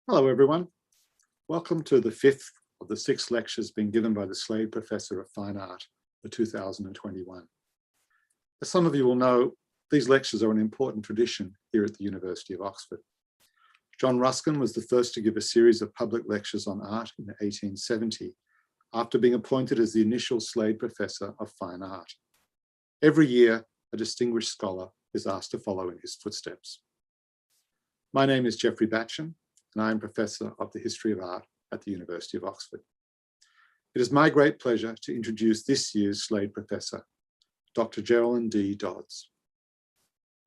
Hello, everyone. Welcome to the fifth of the six lectures being given by the Slade Professor of Fine Art for 2021. As some of you will know, these lectures are an important tradition here at the University of Oxford. John Ruskin was the first to give a series of public lectures on art in 1870, after being appointed as the initial Slade Professor of Fine Art. Every year, a distinguished scholar is asked to follow in his footsteps. My name is Geoffrey Batchen, and I am Professor of the History of Art at the University of Oxford. It is my great pleasure to introduce this year's Slade Professor, Dr. Jerrilynn D. Dodds.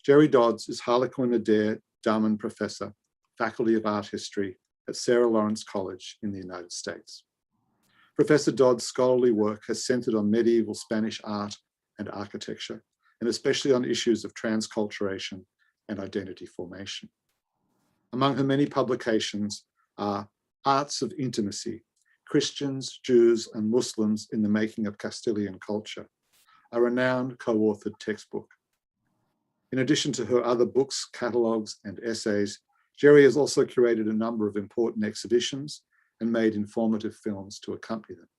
Jerry Dodds is Harlequin Adair Dammann Professor, Faculty of Art History at Sarah Lawrence College in the United States. Professor Dodds' scholarly work has centered on medieval Spanish art and architecture, and especially on issues of transculturation and identity formation. Among her many publications are Arts of Intimacy, Christians, Jews, and Muslims in the Making of Castilian Culture, a renowned co-authored textbook. In addition to her other books, catalogues, and essays, Jerry has also curated a number of important exhibitions and made informative films to accompany them.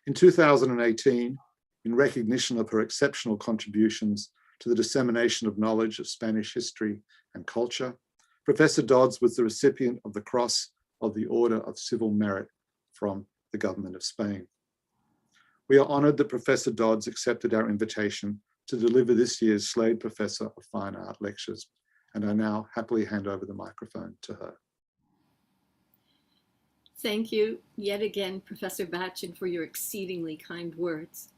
In 2018, in recognition of her exceptional contributions to the dissemination of knowledge of Spanish history and culture, Professor Dodds was the recipient of the Cross of the Order of Civil Merit from the Government of Spain. We are honored that Professor Dodds accepted our invitation to deliver this year's Slade Professor of Fine Art lectures, and I now happily hand over the microphone to her. Thank you yet again, Professor Batchen, for your exceedingly kind words.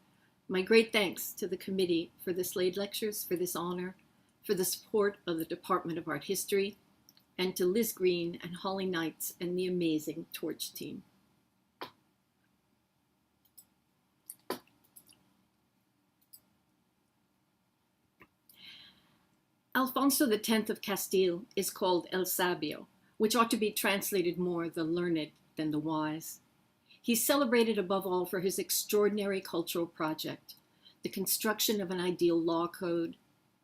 My great thanks to the committee for the Slade lectures, for this honor, for the support of the Department of Art History, and to Liz Green and Holly Knights and the amazing Torch team. Alfonso X of Castile is called El Sabio, which ought to be translated more the learned than the wise. He's celebrated above all for his extraordinary cultural project, the construction of an ideal law code,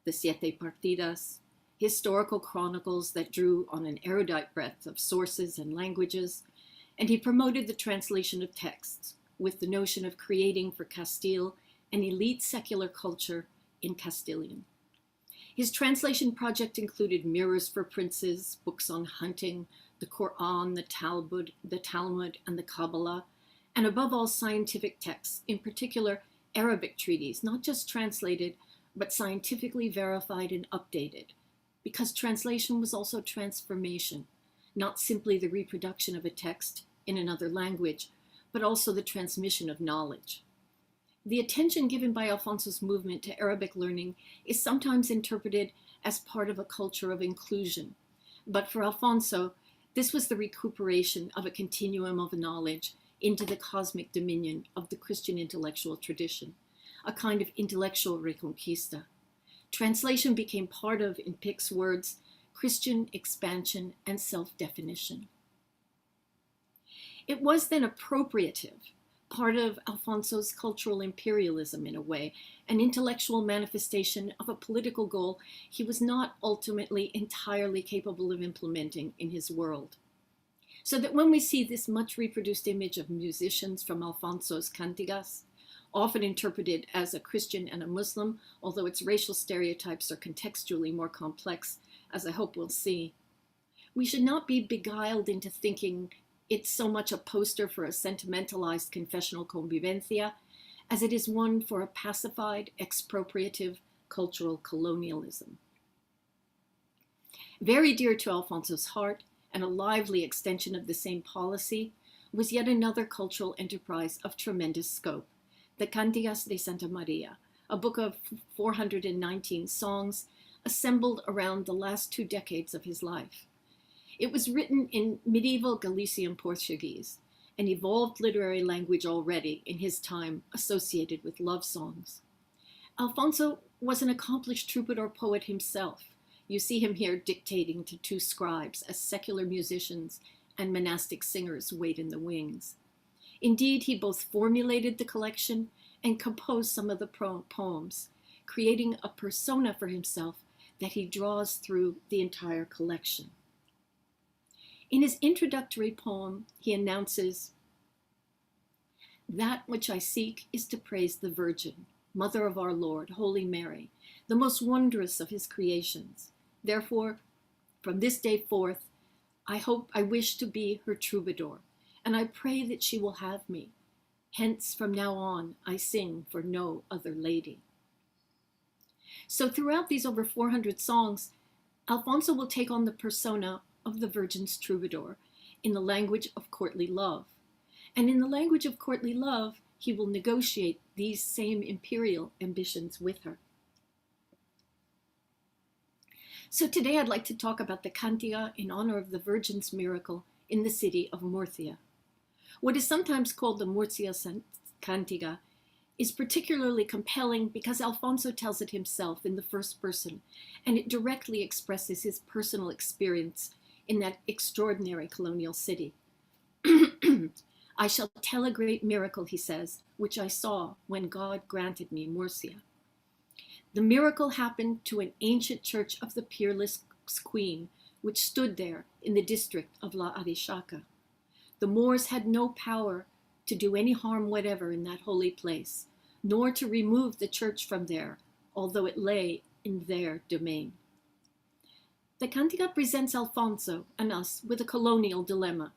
the Siete Partidas, historical chronicles that drew on an erudite breadth of sources and languages, and he promoted the translation of texts with the notion of creating for Castile an elite secular culture in Castilian. His translation project included Mirrors for Princes, books on hunting, the Quran, the Talmud, and the Kabbalah, and above all scientific texts, in particular Arabic treaties, not just translated, but scientifically verified and updated, because translation was also transformation, not simply the reproduction of a text in another language, but also the transmission of knowledge. The attention given by Alfonso's movement to Arabic learning is sometimes interpreted as part of a culture of inclusion, but for Alfonso, this was the recuperation of a continuum of knowledge into the cosmic dominion of the Christian intellectual tradition, a kind of intellectual reconquista. Translation became part of, in Pick's words, Christian expansion and self-definition. It was then appropriative, part of Alfonso's cultural imperialism in a way, an intellectual manifestation of a political goal he was not ultimately entirely capable of implementing in his world. So that when we see this much reproduced image of musicians from Alfonso's cantigas, often interpreted as a Christian and a Muslim, although its racial stereotypes are contextually more complex, as I hope we'll see, we should not be beguiled into thinking it's so much a poster for a sentimentalized confessional convivencia as it is one for a pacified, expropriative cultural colonialism. Very dear to Alfonso's heart, and a lively extension of the same policy, was yet another cultural enterprise of tremendous scope, the Cantigas de Santa Maria, a book of 419 songs assembled around the last 2 decades of his life. It was written in medieval Galician Portuguese, an evolved literary language already in his time associated with love songs. Alfonso was an accomplished troubadour poet himself. You see him here dictating to 2 scribes as secular musicians and monastic singers wait in the wings. Indeed, he both formulated the collection and composed some of the poems, creating a persona for himself that he draws through the entire collection. In his introductory poem, he announces, "That which I seek is to praise the Virgin, Mother of our Lord, Holy Mary, the most wondrous of his creations. Therefore, from this day forth, I wish to be her troubadour, and I pray that she will have me. Hence, from now on, I sing for no other lady." So throughout these over 400 songs, Alfonso will take on the persona of the Virgin's troubadour in the language of courtly love. And in the language of courtly love, he will negotiate these same imperial ambitions with her. So today I'd like to talk about the cantiga in honor of the Virgin's miracle in the city of Murcia. What is sometimes called the Murcia cantiga is particularly compelling because Alfonso tells it himself in the first person, and it directly expresses his personal experience in that extraordinary colonial city. "I shall tell a great miracle," he says, "which I saw when God granted me Murcia. The miracle happened to an ancient church of the Peerless Queen, which stood there in the district of La Arishaca. The Moors had no power to do any harm whatever in that holy place, nor to remove the church from there, although it lay in their domain." The cantiga presents Alfonso and us with a colonial dilemma.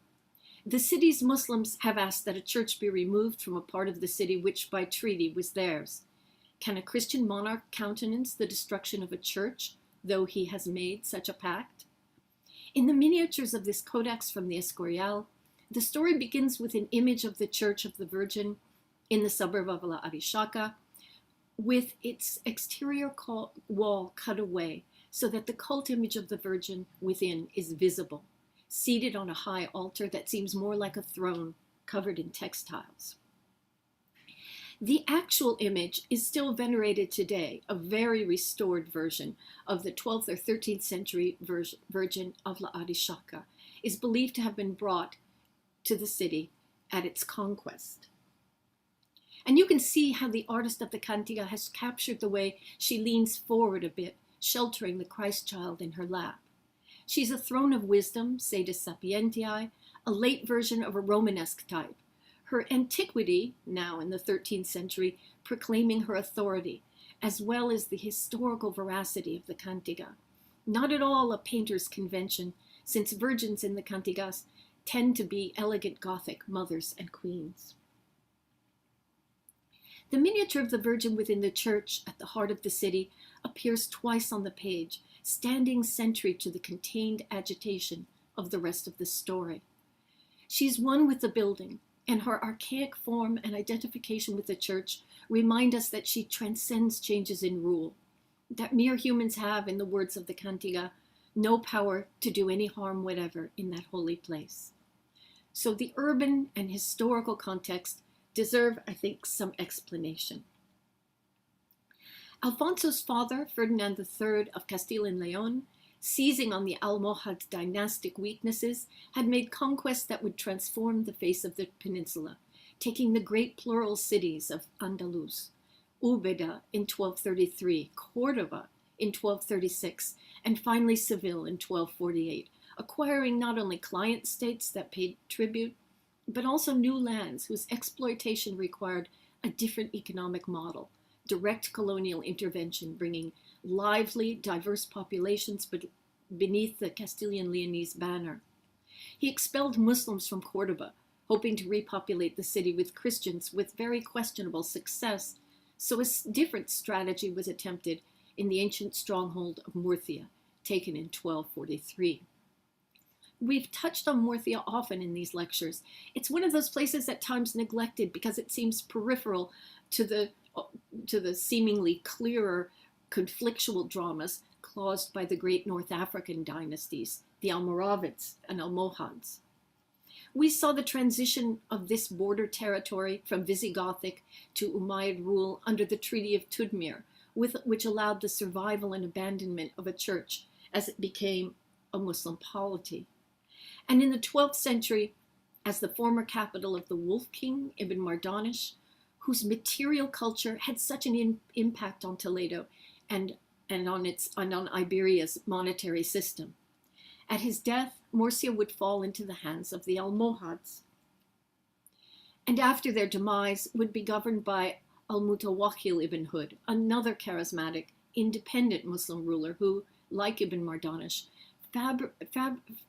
The city's Muslims have asked that a church be removed from a part of the city which by treaty was theirs. Can a Christian monarch countenance the destruction of a church, though he has made such a pact? In the miniatures of this codex from the Escorial, the story begins with an image of the Church of the Virgin in the suburb of La Arishaca, with its exterior wall cut away so that the cult image of the Virgin within is visible, seated on a high altar that seems more like a throne covered in textiles. The actual image is still venerated today, a very restored version of the 12th or 13th century Virgin of La Arishaca is believed to have been brought to the city at its conquest. And you can see how the artist of the cantiga has captured the way she leans forward a bit, sheltering the Christ child in her lap. She's a throne of wisdom, Sede Sapientiae, a late version of a Romanesque type. Her antiquity, now in the 13th century, proclaiming her authority, as well as the historical veracity of the cantiga. Not at all a painter's convention, since virgins in the cantigas tend to be elegant Gothic mothers and queens. The miniature of the Virgin within the church at the heart of the city appears twice on the page, standing sentry to the contained agitation of the rest of the story. She's one with the building, and her archaic form and identification with the church remind us that she transcends changes in rule, that mere humans have, in the words of the cantiga, no power to do any harm whatever in that holy place. So the urban and historical context deserve, I think, some explanation. Alfonso's father, Ferdinand III of Castile and Leon, seizing on the Almohad dynastic weaknesses, had made conquests that would transform the face of the peninsula, taking the great plural cities of Andalus, Ubeda in 1233, Cordoba in 1236, and finally Seville in 1248, acquiring not only client states that paid tribute, but also new lands whose exploitation required a different economic model, direct colonial intervention, bringing lively, diverse populations beneath the Castilian-Leonese banner. He expelled Muslims from Cordoba, hoping to repopulate the city with Christians with very questionable success, so a different strategy was attempted in the ancient stronghold of Murcia, taken in 1243. We've touched on Murcia often in these lectures. It's one of those places at times neglected because it seems peripheral to the seemingly clearer conflictual dramas caused by the great North African dynasties, the Almoravids and Almohads. We saw the transition of this border territory from Visigothic to Umayyad rule under the Treaty of Tudmir, which allowed the survival and abandonment of a church as it became a Muslim polity. And in the 12th century, as the former capital of the Wolf King, Ibn Mardanish, whose material culture had such an impact on Toledo and on Iberia's monetary system. At his death, Murcia would fall into the hands of the Almohads, and after their demise would be governed by Al-Mutawakkil ibn Hud, another charismatic, independent Muslim ruler who, like Ibn Mardanish,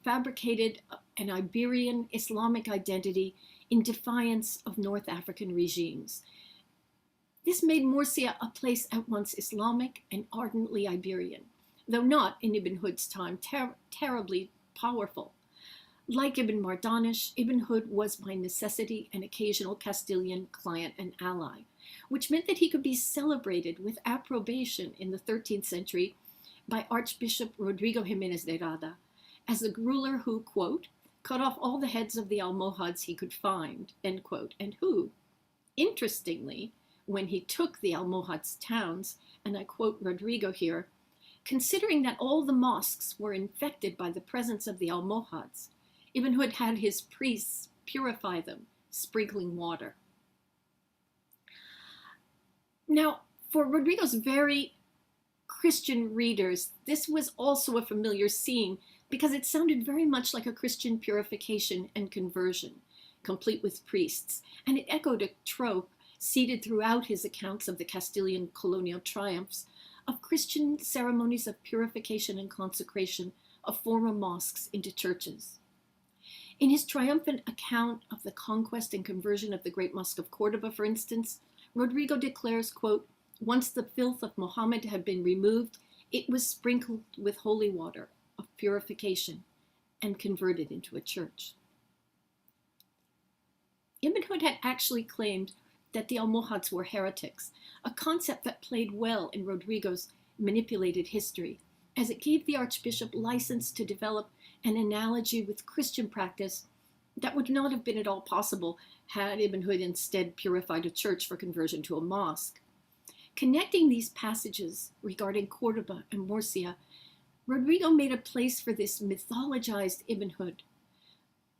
fabricated an Iberian Islamic identity in defiance of North African regimes. This made Murcia a place at once Islamic and ardently Iberian, though not in Ibn Hud's time terribly powerful. Like Ibn Mardanish, Ibn Hud was by necessity an occasional Castilian client and ally, which meant that he could be celebrated with approbation in the 13th century by Archbishop Rodrigo Jimenez de Rada as the ruler who, quote, cut off all the heads of the Almohads he could find, end quote, and who, interestingly, when he took the Almohads' towns, and I quote Rodrigo here, considering that all the mosques were infected by the presence of the Almohads, Ibn Hud had his priests purify them, sprinkling water. Now, for Rodrigo's very Christian readers, this was also a familiar scene because it sounded very much like a Christian purification and conversion, complete with priests, and it echoed a trope seated throughout his accounts of the Castilian colonial triumphs of Christian ceremonies of purification and consecration of former mosques into churches. In his triumphant account of the conquest and conversion of the Great Mosque of Córdoba, for instance, Rodrigo declares, quote, once the filth of Muhammad had been removed, it was sprinkled with holy water of purification and converted into a church. Ibn Hud had actually claimed that the Almohads were heretics, a concept that played well in Rodrigo's manipulated history, as it gave the archbishop license to develop an analogy with Christian practice that would not have been at all possible had Ibn Hud instead purified a church for conversion to a mosque. Connecting these passages regarding Córdoba and Murcia, Rodrigo made a place for this mythologized Ibn Hud,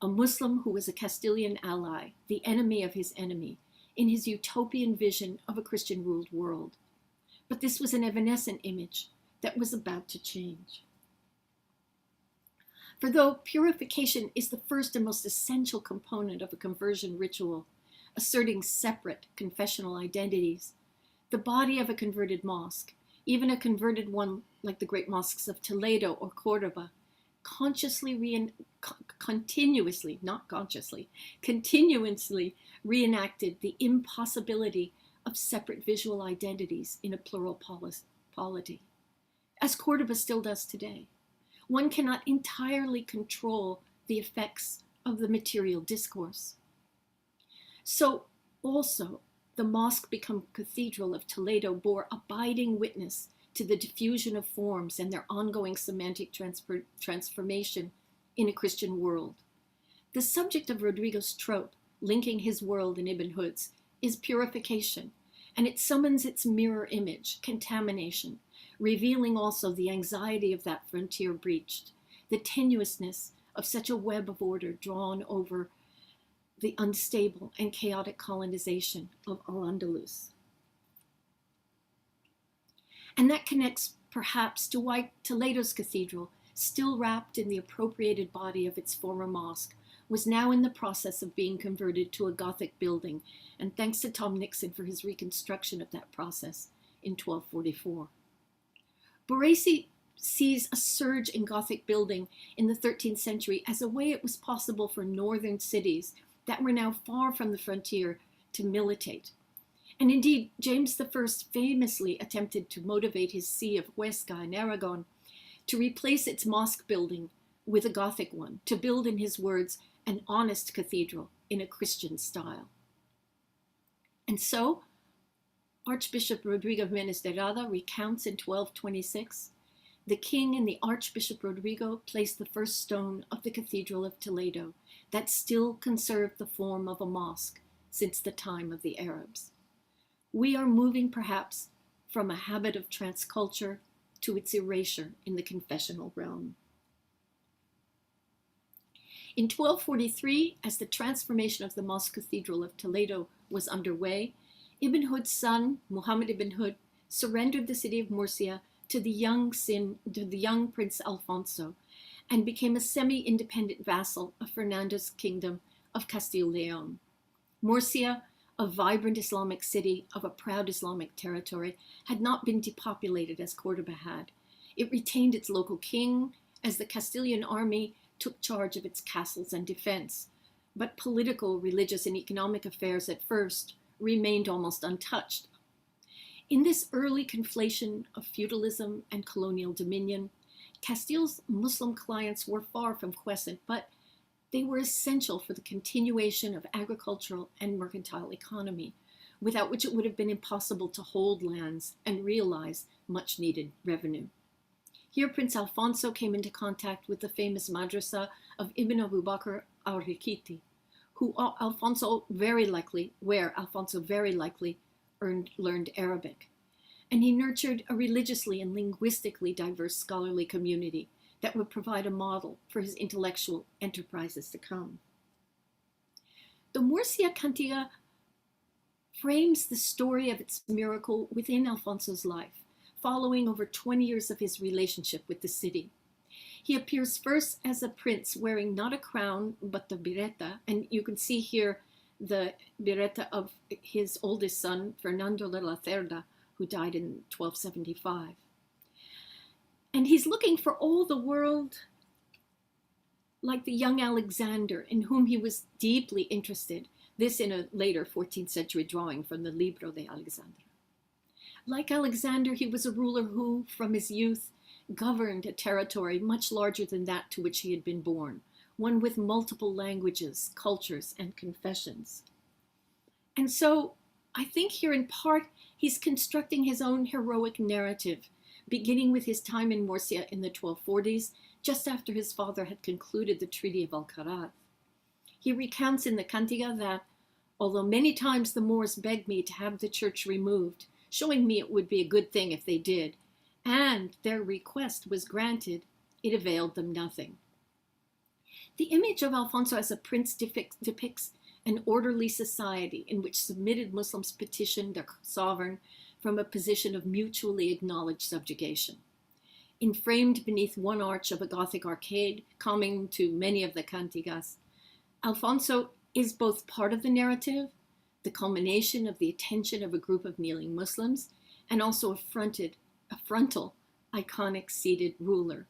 a Muslim who was a Castilian ally, the enemy of his enemy, in his utopian vision of a Christian-ruled world. But this was an evanescent image that was about to change. For though purification is the first and most essential component of a conversion ritual, asserting separate confessional identities, the body of a converted mosque, even a converted one like the great mosques of Toledo or Córdoba, continuously reenacted the impossibility of separate visual identities in a plural polity, as Córdoba still does today. One cannot entirely control the effects of the material discourse. So also, the mosque become cathedral of Toledo bore abiding witness to the diffusion of forms and their ongoing semantic transformation in a Christian world. The subject of Rodrigo's trope, linking his world and Ibn Hud's, is purification, and it summons its mirror image, contamination, revealing also the anxiety of that frontier breached, the tenuousness of such a web of order drawn over the unstable and chaotic colonization of Al-Andalus. And that connects perhaps to why Toledo's cathedral, still wrapped in the appropriated body of its former mosque, was now in the process of being converted to a Gothic building, and thanks to Tom Nixon for his reconstruction of that process in 1244. Baresi sees a surge in Gothic building in the 13th century as a way it was possible for northern cities that were now far from the frontier to militate. And indeed, James I famously attempted to motivate his see of Huesca in Aragon to replace its mosque building with a Gothic one, to build, in his words, an honest cathedral in a Christian style. And so, Archbishop Rodrigo Jimenez de Rada recounts in 1226, the king and the Archbishop Rodrigo placed the first stone of the Cathedral of Toledo that still conserved the form of a mosque since the time of the Arabs. We are moving perhaps from a habit of transculture to its erasure in the confessional realm. In 1243, as the transformation of the Mosque Cathedral of Toledo was underway, Ibn Hud's son, Muhammad ibn Hud, surrendered the city of Murcia to the young Prince Alfonso, and became a semi-independent vassal of Fernando's kingdom of Castile-Leon. Murcia, a vibrant Islamic city of a proud Islamic territory, had not been depopulated as Cordoba had. It retained its local king as the Castilian army took charge of its castles and defense, but political, religious, and economic affairs at first remained almost untouched. In this early conflation of feudalism and colonial dominion, Castile's Muslim clients were far from quiescent, but they were essential for the continuation of agricultural and mercantile economy, without which it would have been impossible to hold lands and realize much needed revenue. Here, Prince Alfonso came into contact with the famous madrasa of Ibn Abu Bakr al-Riqiti, where Alfonso very likely learned Arabic. And he nurtured a religiously and linguistically diverse scholarly community that would provide a model for his intellectual enterprises to come. The Murcia Cantera frames the story of its miracle within Alfonso's life, following over 20 years of his relationship with the city. He appears first as a prince wearing not a crown, but the biretta, and you can see here the biretta of his oldest son, Fernando de la Cerda, who died in 1275. And he's looking for all the world like the young Alexander, in whom he was deeply interested, this in a later 14th century drawing from the Libro de Alexandra. Like Alexander, he was a ruler who, from his youth, governed a territory much larger than that to which he had been born, one with multiple languages, cultures, and confessions. And so I think here in part, he's constructing his own heroic narrative, beginning with his time in Murcia in the 1240s, just after his father had concluded the Treaty of Alcaraz. He recounts in the Cantiga that, although many times the Moors begged me to have the church removed, showing me it would be a good thing if they did, and their request was granted, it availed them nothing. The image of Alfonso as a prince depicts an orderly society in which submitted Muslims petitioned their sovereign from a position of mutually acknowledged subjugation. Enframed beneath one arch of a Gothic arcade, common to many of the cantigas, Alfonso is both part of the narrative, the culmination of the attention of a group of kneeling Muslims, and also a frontal, iconic seated ruler.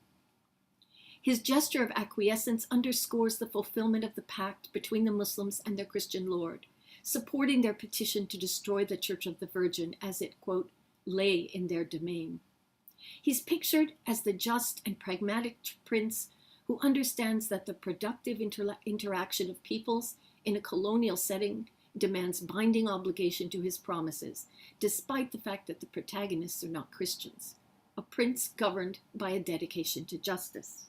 His gesture of acquiescence underscores the fulfillment of the pact between the Muslims and their Christian Lord, supporting their petition to destroy the Church of the Virgin as it, quote, lay in their domain. He's pictured as the just and pragmatic prince who understands that the productive interaction of peoples in a colonial setting demands binding obligation to his promises, despite the fact that the protagonists are not Christians, a prince governed by a dedication to justice.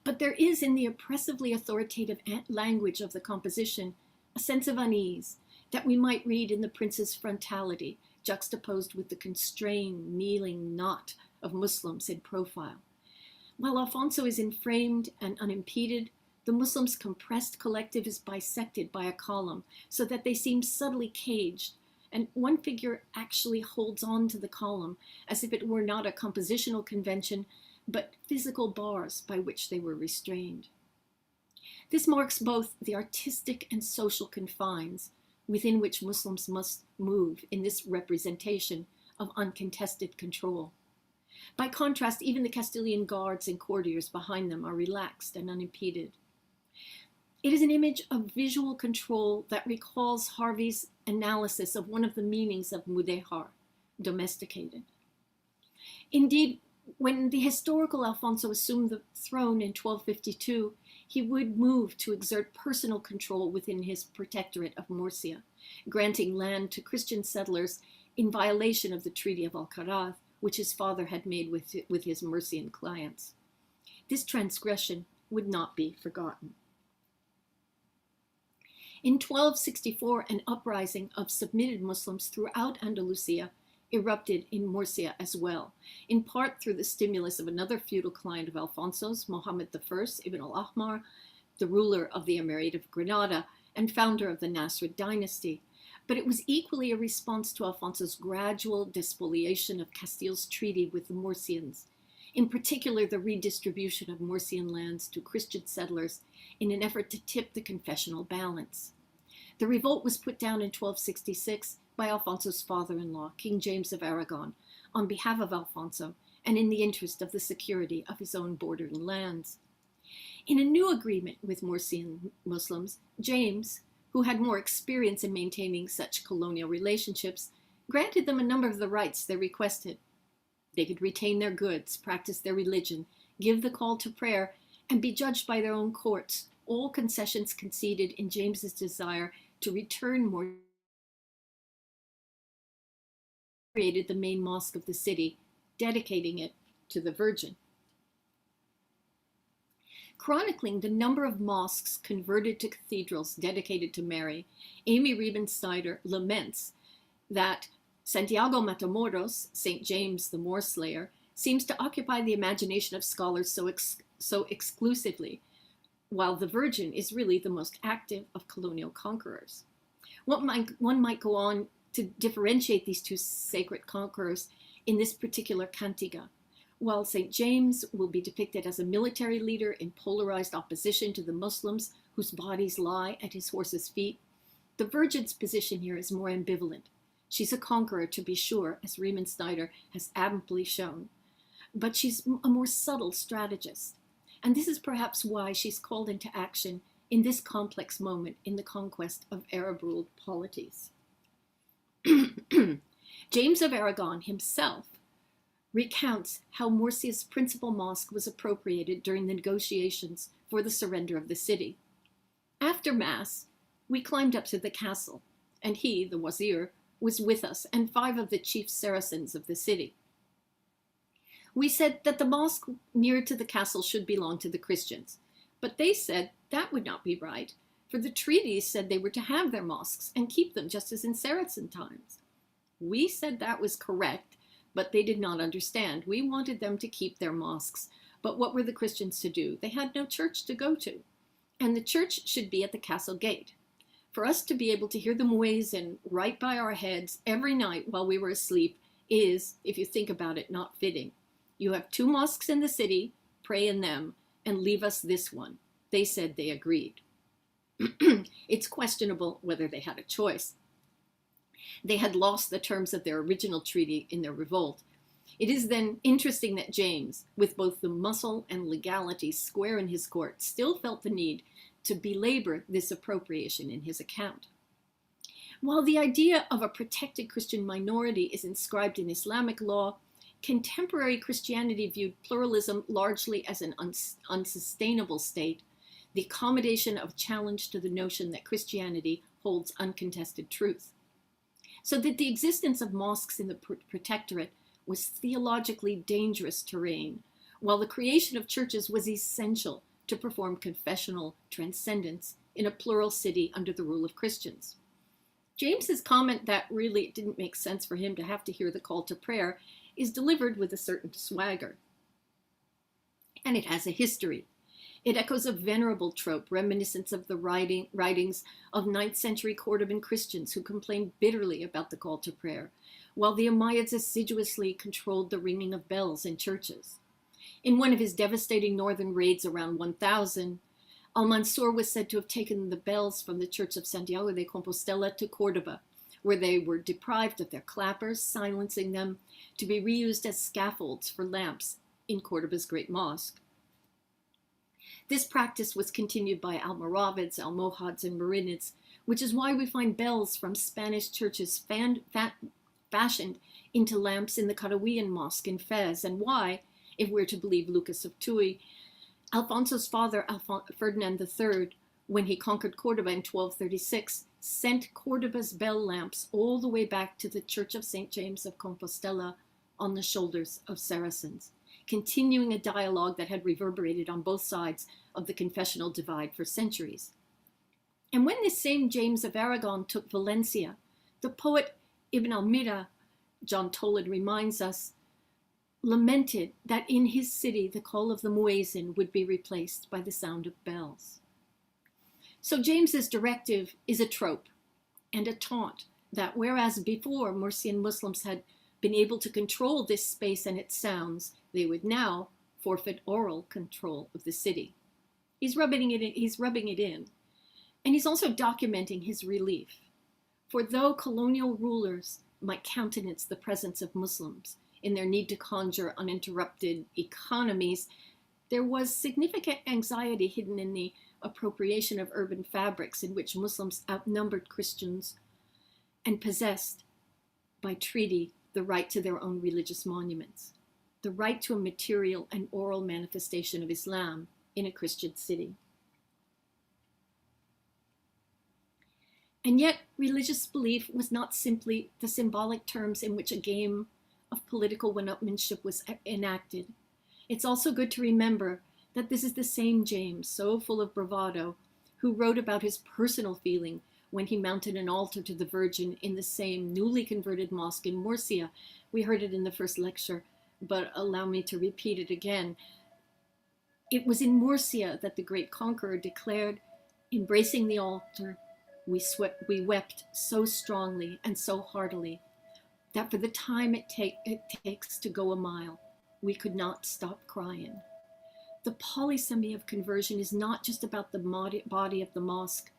But there is in the oppressively authoritative language of the composition a sense of unease that we might read in the prince's frontality, juxtaposed with the constrained, kneeling knot of Muslims in profile. While Alfonso is enframed and unimpeded, the Muslims' compressed collective is bisected by a column so that they seem subtly caged, and one figure actually holds on to the column as if it were not a compositional convention, but physical bars by which they were restrained. This marks both the artistic and social confines within which Muslims must move in this representation of uncontested control. By contrast, even the Castilian guards and courtiers behind them are relaxed and unimpeded. It is an image of visual control that recalls Harvey's analysis of one of the meanings of mudéjar, domesticated. Indeed, when the historical Alfonso assumed the throne in 1252, he would move to exert personal control within his protectorate of Murcia, granting land to Christian settlers in violation of the Treaty of Alcaraz, which his father had made with his Murcian clients. This transgression would not be forgotten. In 1264, an uprising of submitted Muslims throughout Andalusia erupted in Murcia as well, in part through the stimulus of another feudal client of Alfonso's, Mohammed I ibn al-Ahmar, the ruler of the Emirate of Granada and founder of the Nasrid dynasty. But it was equally a response to Alfonso's gradual despoliation of Castile's treaty with the Murcians, in particular the redistribution of Murcian lands to Christian settlers in an effort to tip the confessional balance. The revolt was put down in 1266 by Alfonso's father-in-law, King James of Aragon, on behalf of Alfonso and in the interest of the security of his own bordering lands. In a new agreement with Murcian Muslims, James, who had more experience in maintaining such colonial relationships, granted them a number of the rights they requested. They could retain their goods, practice their religion, give the call to prayer, and be judged by their own courts, all concessions conceded in James's desire to return more created the main mosque of the city, dedicating it to the Virgin. Chronicling the number of mosques converted to cathedrals dedicated to Mary, Amy Riemenschneider laments that Santiago Matamoros, St. James the Moor Slayer, seems to occupy the imagination of scholars so exclusively, while the Virgin is really the most active of colonial conquerors. One might go on to differentiate these two sacred conquerors in this particular cantiga. While St. James will be depicted as a military leader in polarized opposition to the Muslims whose bodies lie at his horse's feet, the Virgin's position here is more ambivalent. She's a conqueror, to be sure, as Riemenschneider has amply shown, but she's a more subtle strategist. And this is perhaps why she's called into action in this complex moment in the conquest of Arab-ruled polities. James of Aragon himself recounts how Murcia's principal mosque was appropriated during the negotiations for the surrender of the city. After Mass, we climbed up to the castle, and he, the wazir, was with us and 5 of the chief Saracens of the city. We said that the mosque near to the castle should belong to the Christians, but they said that would not be right, for the treaties said they were to have their mosques and keep them just as in Saracen times. We said that was correct, but they did not understand. We wanted them to keep their mosques, but what were the Christians to do? They had no church to go to, and the church should be at the castle gate. For us to be able to hear the muezzin right by our heads every night while we were asleep is, if you think about it, not fitting. You have 2 mosques in the city, pray in them, and leave us this one. They said they agreed. It's questionable whether they had a choice. They had lost the terms of their original treaty in their revolt. It is then interesting that James, with both the muscle and legality square in his court, still felt the need to belabor this appropriation in his account. While the idea of a protected Christian minority is inscribed in Islamic law, contemporary Christianity viewed pluralism largely as an unsustainable state, the accommodation of challenge to the notion that Christianity holds uncontested truth. So that the existence of mosques in the protectorate was theologically dangerous terrain, while the creation of churches was essential to perform confessional transcendence in a plural city under the rule of Christians. James's comment that really it didn't make sense for him to have to hear the call to prayer is delivered with a certain swagger. And it has a history. It echoes a venerable trope reminiscent of the writings of 9th century Cordoban Christians who complained bitterly about the call to prayer, while the Umayyads assiduously controlled the ringing of bells in churches. In one of his devastating northern raids around 1000, Al-Mansur was said to have taken the bells from the Church of Santiago de Compostela to Cordoba, where they were deprived of their clappers, silencing them, to be reused as scaffolds for lamps in Cordoba's great mosque. This practice was continued by Almoravids, Almohads, and Marinids, which is why we find bells from Spanish churches fashioned into lamps in the Cadawian Mosque in Fez, and why, if we're to believe Lucas of Tuy, Alfonso's father, Ferdinand III, when he conquered Cordoba in 1236, sent Cordoba's bell lamps all the way back to the Church of St. James of Compostela on the shoulders of Saracens, continuing a dialogue that had reverberated on both sides of the confessional divide for centuries. And when this same James of Aragon took Valencia, the poet Ibn Almira, John Toland reminds us, lamented that in his city the call of the muezzin would be replaced by the sound of bells. So James's directive is a trope and a taunt that whereas before Murcian Muslims had been able to control this space and its sounds, they would now forfeit oral control of the city. He's rubbing it in. And he's also documenting his relief. For though colonial rulers might countenance the presence of Muslims in their need to conjure uninterrupted economies, there was significant anxiety hidden in the appropriation of urban fabrics in which Muslims outnumbered Christians and possessed, by treaty, the right to their own religious monuments, the right to a material and oral manifestation of Islam in a Christian city. And yet, religious belief was not simply the symbolic terms in which a game of political one-upmanship was enacted. It's also good to remember that this is the same James, so full of bravado, who wrote about his personal feeling when he mounted an altar to the Virgin in the same newly converted mosque in Murcia. We heard it in the first lecture, but allow me to repeat it again. It was in Murcia that the great conqueror declared, embracing the altar, we wept so strongly and so heartily that for the time it takes to go a mile, we could not stop crying. The polysemy of conversion is not just about the body of the mosque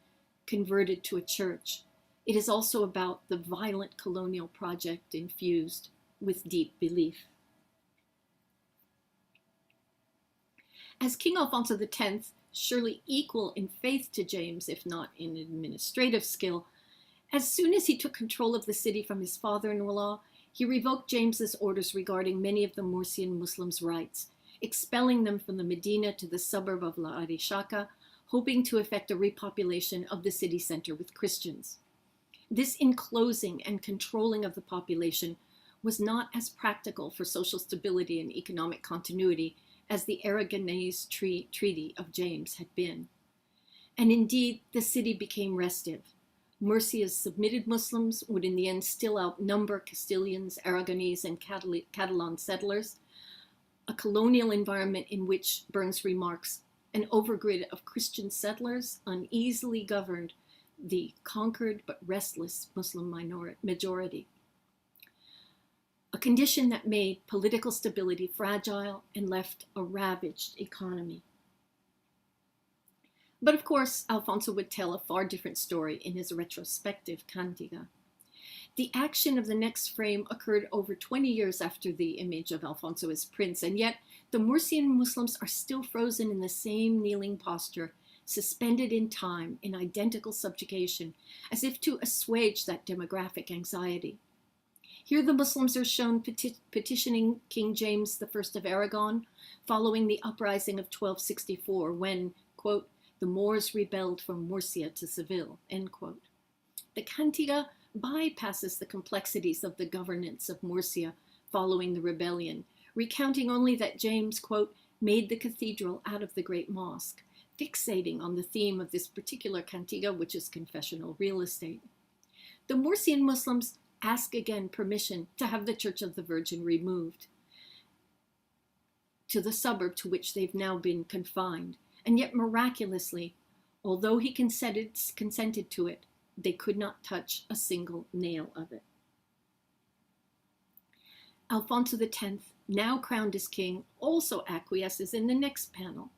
converted to a church. It is also about the violent colonial project infused with deep belief. As King Alfonso X, surely equal in faith to James, if not in administrative skill, as soon as he took control of the city from his father-in-law, he revoked James's orders regarding many of the Murcian Muslims' rights, expelling them from the Medina to the suburb of La Arishaca, hoping to effect a repopulation of the city center with Christians. This enclosing and controlling of the population was not as practical for social stability and economic continuity as the Aragonese Treaty of James had been. And indeed, the city became restive. Murcia's submitted Muslims would in the end still outnumber Castilians, Aragonese, and Catalan settlers, a colonial environment in which, Burns remarks, an overgrid of Christian settlers uneasily governed the conquered but restless Muslim majority. A condition that made political stability fragile and left a ravaged economy. But of course, Alfonso would tell a far different story in his retrospective Cantiga. The action of the next frame occurred over 20 years after the image of Alfonso as prince, and yet the Murcian Muslims are still frozen in the same kneeling posture, suspended in time in identical subjugation, as if to assuage that demographic anxiety. Here the Muslims are shown petitioning King James I of Aragon following the uprising of 1264 when, quote, the Moors rebelled from Murcia to Seville, end quote. The Cantiga bypasses the complexities of the governance of Murcia following the rebellion, recounting only that James, quote, made the cathedral out of the great mosque, fixating on the theme of this particular Cantiga, which is confessional real estate. The Murcian Muslims ask again permission to have the Church of the Virgin removed to the suburb to which they've now been confined. And yet miraculously, although he consented to it, they could not touch a single nail of it. Alfonso X, now crowned as king, also acquiesces in the next panel.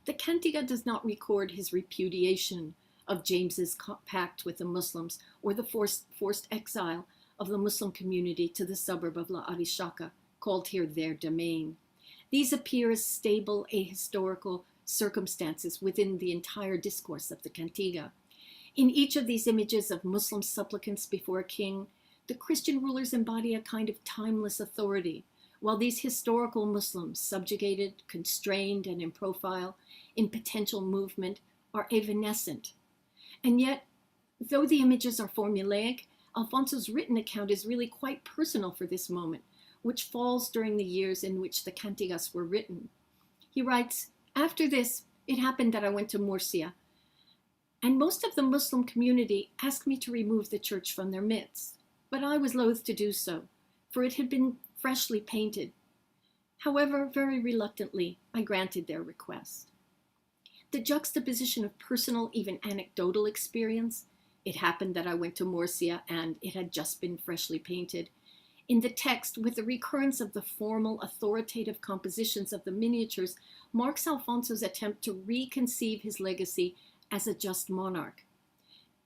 The Cantiga does not record his repudiation of James's pact with the Muslims or the forced exile of the Muslim community to the suburb of La Arishaca, called here their domain. These appear as stable ahistorical circumstances within the entire discourse of the Cantiga. In each of these images of Muslim supplicants before a king, the Christian rulers embody a kind of timeless authority, while these historical Muslims, subjugated, constrained, and in profile, in potential movement, are evanescent. And yet, though the images are formulaic, Alfonso's written account is really quite personal for this moment, which falls during the years in which the Cantigas were written. He writes, after this, it happened that I went to Murcia, and most of the Muslim community asked me to remove the church from their midst, but I was loath to do so, for it had been freshly painted. However, very reluctantly, I granted their request. The juxtaposition of personal, even anecdotal experience, it happened that I went to Murcia and it had just been freshly painted, In the text, with the recurrence of the formal, authoritative compositions of the miniatures, marks Alfonso's attempt to reconceive his legacy as a just monarch.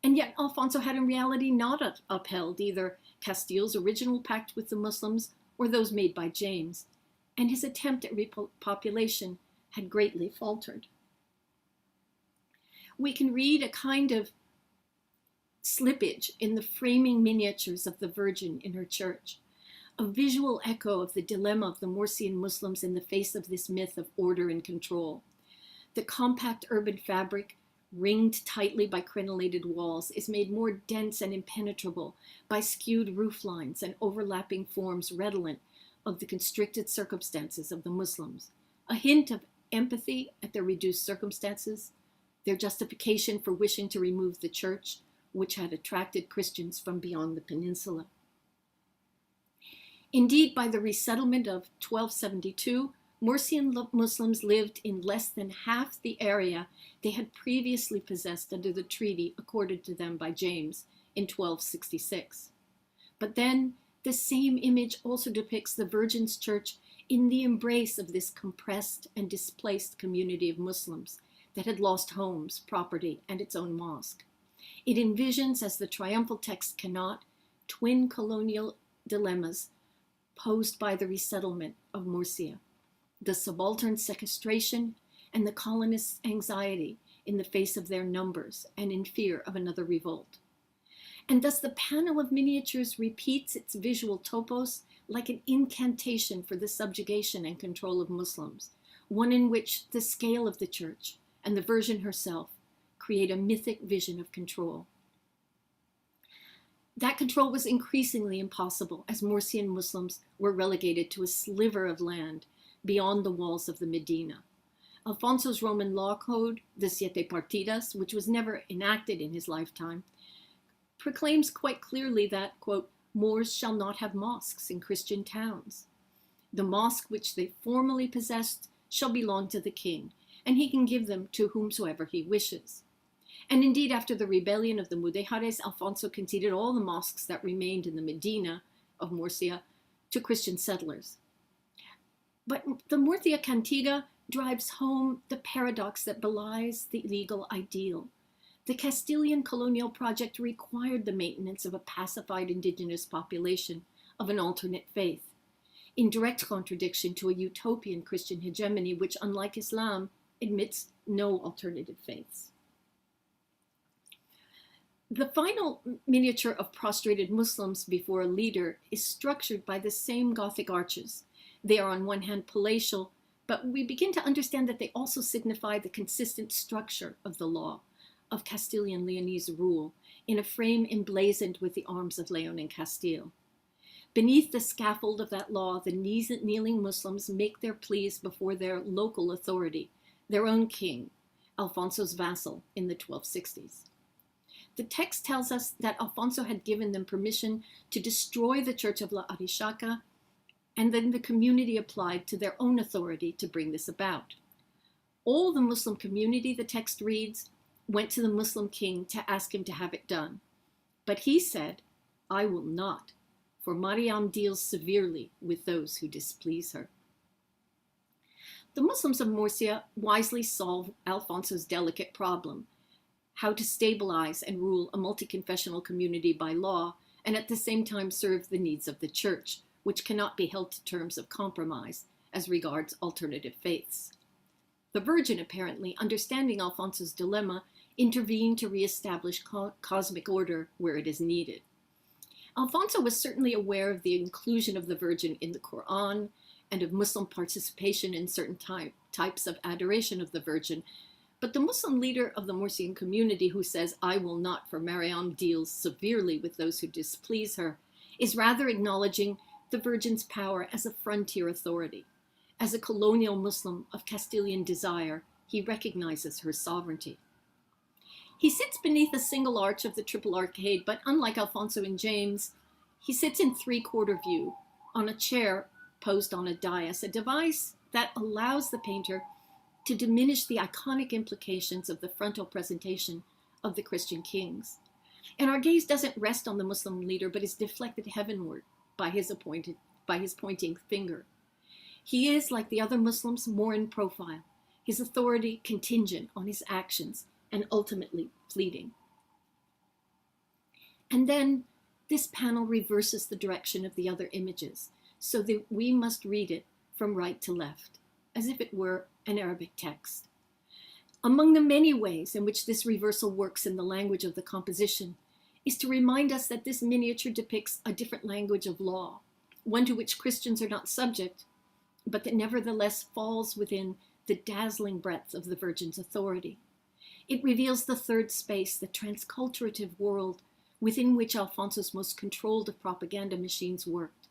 And yet Alfonso had in reality not upheld either Castile's original pact with the Muslims or those made by James, and his attempt at repopulation had greatly faltered. We can read a kind of slippage in the framing miniatures of the Virgin in her church, a visual echo of the dilemma of the Murcian Muslims in the face of this myth of order and control. The compact urban fabric, ringed tightly by crenellated walls, is made more dense and impenetrable by skewed roof lines and overlapping forms redolent of the constricted circumstances of the Muslims, a hint of empathy at their reduced circumstances, their justification for wishing to remove the church, which had attracted Christians from beyond the peninsula. Indeed, by the resettlement of 1272, Murcian Muslims lived in less than half the area they had previously possessed under the treaty accorded to them by James in 1266. But then, the same image also depicts the Virgin's Church in the embrace of this compressed and displaced community of Muslims that had lost homes, property, and its own mosque. It envisions, as the triumphal text cannot, twin colonial dilemmas posed by the resettlement of Murcia, the subaltern sequestration and the colonists' anxiety in the face of their numbers and in fear of another revolt. And thus the panel of miniatures repeats its visual topos like an incantation for the subjugation and control of Muslims, one in which the scale of the church and the Virgin herself create a mythic vision of control. That control was increasingly impossible as Murcian Muslims were relegated to a sliver of land beyond the walls of the Medina. Alfonso's Roman law code, the Siete Partidas, which was never enacted in his lifetime, proclaims quite clearly that, quote, Moors shall not have mosques in Christian towns. The mosque which they formerly possessed shall belong to the king, and he can give them to whomsoever he wishes. And indeed, after the rebellion of the Mudejares, Alfonso conceded all the mosques that remained in the Medina of Murcia to Christian settlers. But the Murcia Cantiga drives home the paradox that belies the legal ideal. The Castilian colonial project required the maintenance of a pacified indigenous population of an alternate faith, in direct contradiction to a utopian Christian hegemony which, unlike Islam, admits no alternative faiths. The final miniature of prostrated Muslims before a leader is structured by the same Gothic arches. They are on one hand palatial, but we begin to understand that they also signify the consistent structure of the law of Castilian Leonese rule in a frame emblazoned with the arms of Leon and Castile. Beneath the scaffold of that law, the kneeling Muslims make their pleas before their local authority, their own king, Alfonso's vassal in the 1260s. The text tells us that Alfonso had given them permission to destroy the Church of La Arishaca, and then the community applied to their own authority to bring this about. All the Muslim community, the text reads, went to the Muslim king to ask him to have it done. But he said, I will not, for Mariam deals severely with those who displease her. The Muslims of Murcia wisely solved Alfonso's delicate problem, how to stabilize and rule a multi-confessional community by law and at the same time serve the needs of the church, which cannot be held to terms of compromise as regards alternative faiths. The Virgin, apparently, understanding Alfonso's dilemma, intervened to reestablish cosmic order where it is needed. Alfonso was certainly aware of the inclusion of the Virgin in the Quran and of Muslim participation in certain types of adoration of the Virgin, but the Muslim leader of the Murcian community who says, I will not, for Mariam deals severely with those who displease her, is rather acknowledging the Virgin's power as a frontier authority. As a colonial Muslim of Castilian desire, he recognizes her sovereignty. He sits beneath a single arch of the triple arcade, but unlike Alfonso and James, he sits in three-quarter view on a chair posed on a dais, a device that allows the painter to diminish the iconic implications of the frontal presentation of the Christian kings. And our gaze doesn't rest on the Muslim leader, but is deflected heavenward by his pointing finger. He is, like the other Muslims, more in profile, his authority contingent on his actions and ultimately fleeting. And then this panel reverses the direction of the other images, so that we must read it from right to left, as if it were an Arabic text. Among the many ways in which this reversal works in the language of the composition is to remind us that this miniature depicts a different language of law, one to which Christians are not subject, but that nevertheless falls within the dazzling breadth of the Virgin's authority. It reveals the third space, the transculturative world, within which Alfonso's most controlled of propaganda machines worked.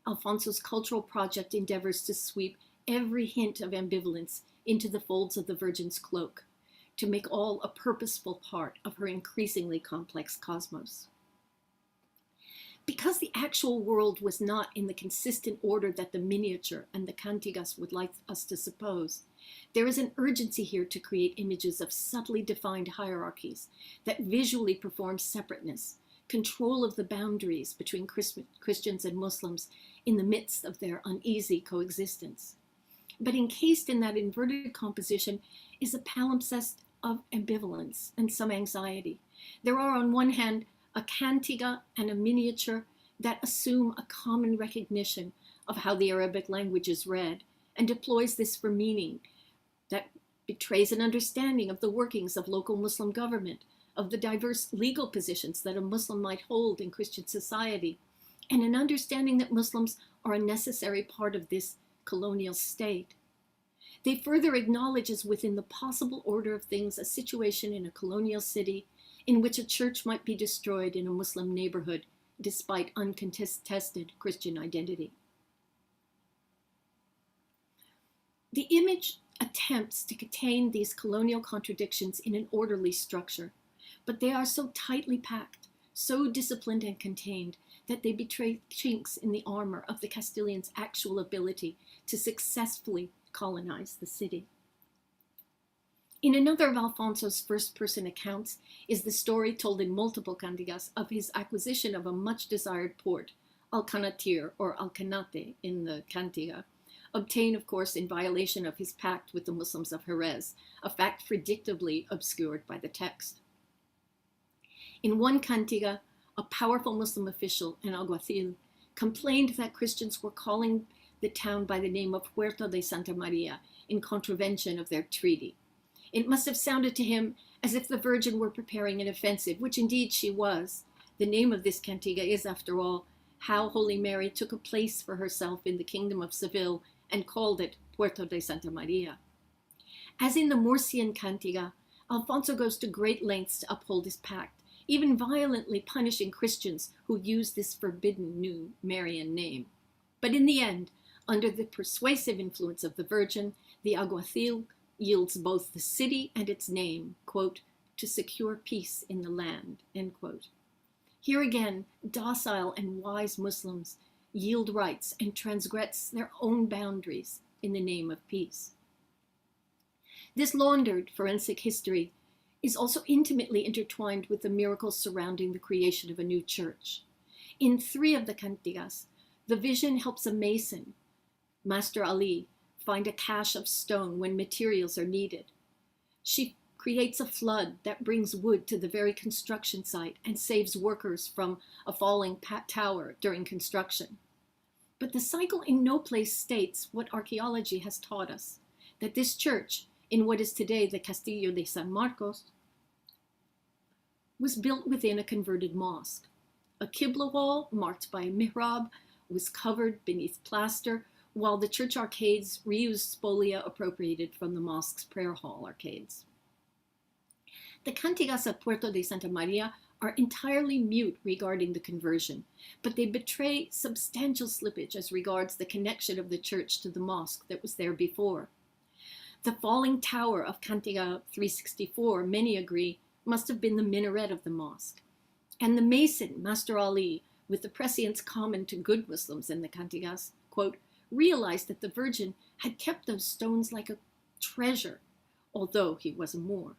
Alfonso's cultural project endeavors to sweep every hint of ambivalence into the folds of the Virgin's cloak, to make all a purposeful part of her increasingly complex cosmos. Because the actual world was not in the consistent order that the miniature and the cantigas would like us to suppose, there is an urgency here to create images of subtly defined hierarchies that visually perform separateness, control of the boundaries between Christians and Muslims in the midst of their uneasy coexistence. But encased in that inverted composition is a palimpsest of ambivalence and some anxiety. There are, on one hand, a cantiga and a miniature that assume a common recognition of how the Arabic language is read and deploys this for meaning that betrays an understanding of the workings of local Muslim government, of the diverse legal positions that a Muslim might hold in Christian society, and an understanding that Muslims are a necessary part of this colonial state. They further acknowledge as within the possible order of things a situation in a colonial city in which a church might be destroyed in a Muslim neighborhood despite uncontested Christian identity. The image attempts to contain these colonial contradictions in an orderly structure, but they are so tightly packed, so disciplined and contained, that they betray chinks in the armor of the Castilians' actual ability to successfully colonize the city. In another of Alfonso's first-person accounts is the story told in multiple cantigas of his acquisition of a much-desired port, Alcanatir or Alcanate in the cantiga, obtained, of course, in violation of his pact with the Muslims of Jerez, a fact predictably obscured by the text. In one cantiga, a powerful Muslim official, an alguacil, complained that Christians were calling the town by the name of Puerto de Santa Maria in contravention of their treaty. It must have sounded to him as if the Virgin were preparing an offensive, which indeed she was. The name of this cantiga is, after all, how Holy Mary took a place for herself in the kingdom of Seville and called it Puerto de Santa Maria. As in the Murcian cantiga, Alfonso goes to great lengths to uphold his pact, even violently punishing Christians who use this forbidden new Marian name. But in the end, under the persuasive influence of the Virgin, the alguacil yields both the city and its name, quote, to secure peace in the land, end quote. Here again, docile and wise Muslims yield rights and transgress their own boundaries in the name of peace. This laundered forensic history is also intimately intertwined with the miracles surrounding the creation of a new church. In 3 of the cantigas, the vision helps a mason, Master Ali, find a cache of stone when materials are needed. She creates a flood that brings wood to the very construction site and saves workers from a falling tower during construction. But the cycle in no place states what archaeology has taught us, that this church, in what is today the Castillo de San Marcos, was built within a converted mosque. A qibla wall, marked by a mihrab, was covered beneath plaster, while the church arcades reused spolia appropriated from the mosque's prayer hall arcades. The cantigas of Puerto de Santa Maria are entirely mute regarding the conversion, but they betray substantial slippage as regards the connection of the church to the mosque that was there before. The falling tower of Cantiga 364, many agree, must have been the minaret of the mosque. And the mason, Master Ali, with the prescience common to good Muslims in the cantigas, quote, realized that the Virgin had kept those stones like a treasure, although he was a Moor.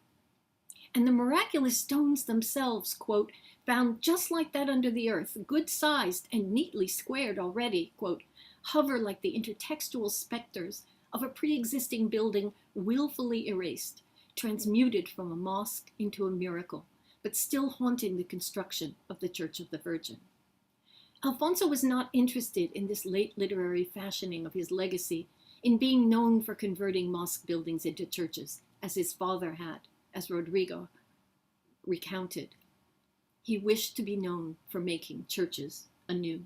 And the miraculous stones themselves, quote, found just like that under the earth, good-sized and neatly squared already, quote, hover like the intertextual specters of a pre-existing building willfully erased, transmuted from a mosque into a miracle, but still haunting the construction of the Church of the Virgin. Alfonso was not interested in this late literary fashioning of his legacy in being known for converting mosque buildings into churches, as his father had, as Rodrigo recounted. He wished to be known for making churches anew.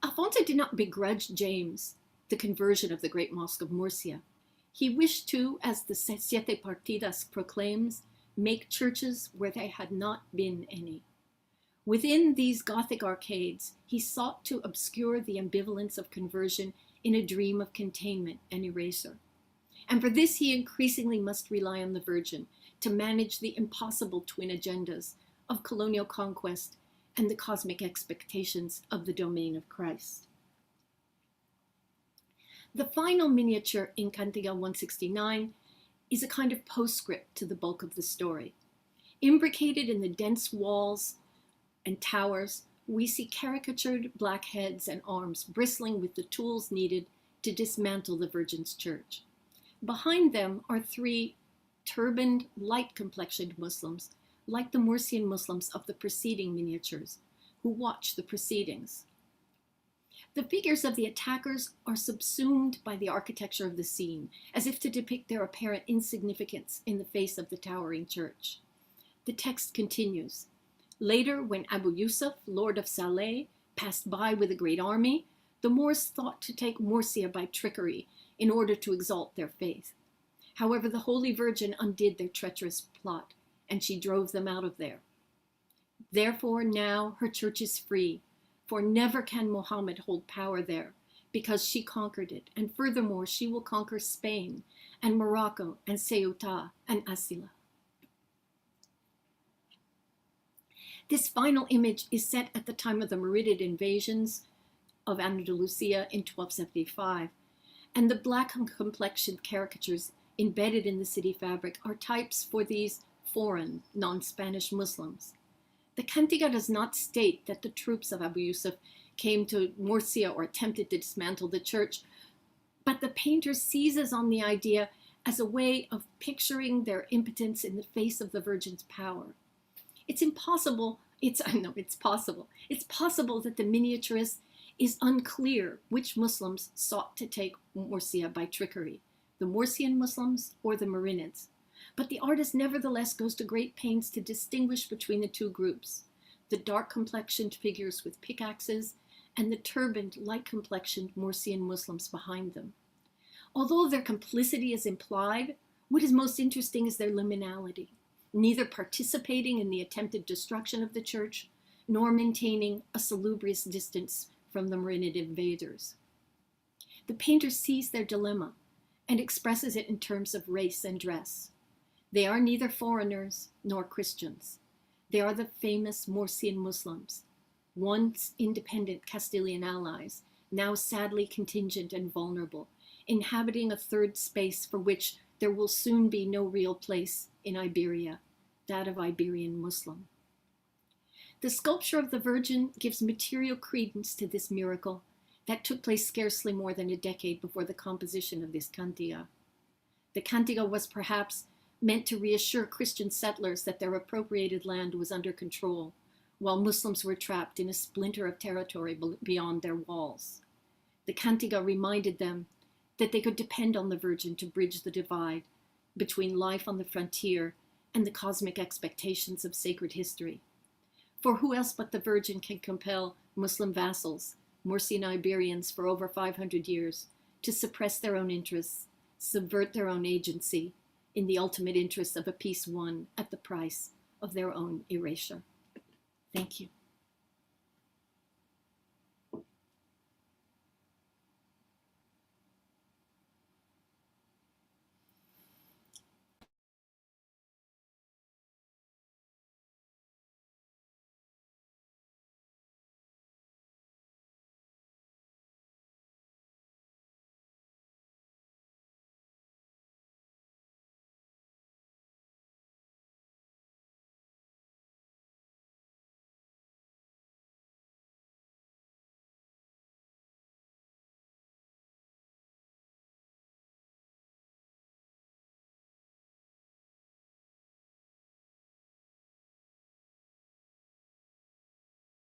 Alfonso did not begrudge James the conversion of the great mosque of Murcia. He wished to, as the Siete Partidas proclaims, make churches where there had not been any. Within these Gothic arcades, he sought to obscure the ambivalence of conversion in a dream of containment and erasure. And for this, he increasingly must rely on the Virgin to manage the impossible twin agendas of colonial conquest and the cosmic expectations of the domain of Christ. The final miniature in Cantiga 169 is a kind of postscript to the bulk of the story. Imbricated in the dense walls and towers, we see caricatured black heads and arms bristling with the tools needed to dismantle the Virgin's church. Behind them are three turbaned, light-complexioned Muslims, like the Murcian Muslims of the preceding miniatures, who watch the proceedings. The figures of the attackers are subsumed by the architecture of the scene, as if to depict their apparent insignificance in the face of the towering church. The text continues. Later, when Abu Yusuf, lord of Saleh, passed by with a great army, the Moors thought to take Murcia by trickery in order to exalt their faith. However, the Holy Virgin undid their treacherous plot, and she drove them out of there. Therefore, now her church is free, for never can Muhammad hold power there, because she conquered it, and furthermore, she will conquer Spain, and Morocco, and Ceuta, and Asila. This final image is set at the time of the Marid invasions of Andalusia in 1275, and the black complexioned caricatures embedded in the city fabric are types for these foreign, non-Spanish Muslims. The Cantiga does not state that the troops of Abu Yusuf came to Murcia or attempted to dismantle the church, but the painter seizes on the idea as a way of picturing their impotence in the face of the Virgin's power. It's possible that the miniaturist is unclear which Muslims sought to take Murcia by trickery, the Murcian Muslims or the Marinids. But the artist nevertheless goes to great pains to distinguish between the two groups, the dark-complexioned figures with pickaxes and the turbaned, light-complexioned Murcian Muslims behind them. Although their complicity is implied, what is most interesting is their liminality, neither participating in the attempted destruction of the church, nor maintaining a salubrious distance from the Marinid invaders. The painter sees their dilemma and expresses it in terms of race and dress. They are neither foreigners nor Christians. They are the famous Murcian Muslims, once independent Castilian allies, now sadly contingent and vulnerable, inhabiting a third space for which there will soon be no real place in Iberia, that of Iberian Muslim. The sculpture of the Virgin gives material credence to this miracle that took place scarcely more than a decade before the composition of this Cantiga. The Cantiga was perhaps meant to reassure Christian settlers that their appropriated land was under control, while Muslims were trapped in a splinter of territory beyond their walls. The Cantiga reminded them that they could depend on the Virgin to bridge the divide between life on the frontier and the cosmic expectations of sacred history. For who else but the Virgin can compel Muslim vassals, Murcian Iberians for over 500 years, to suppress their own interests, subvert their own agency, in the ultimate interest of a peace won at the price of their own erasure. Thank you.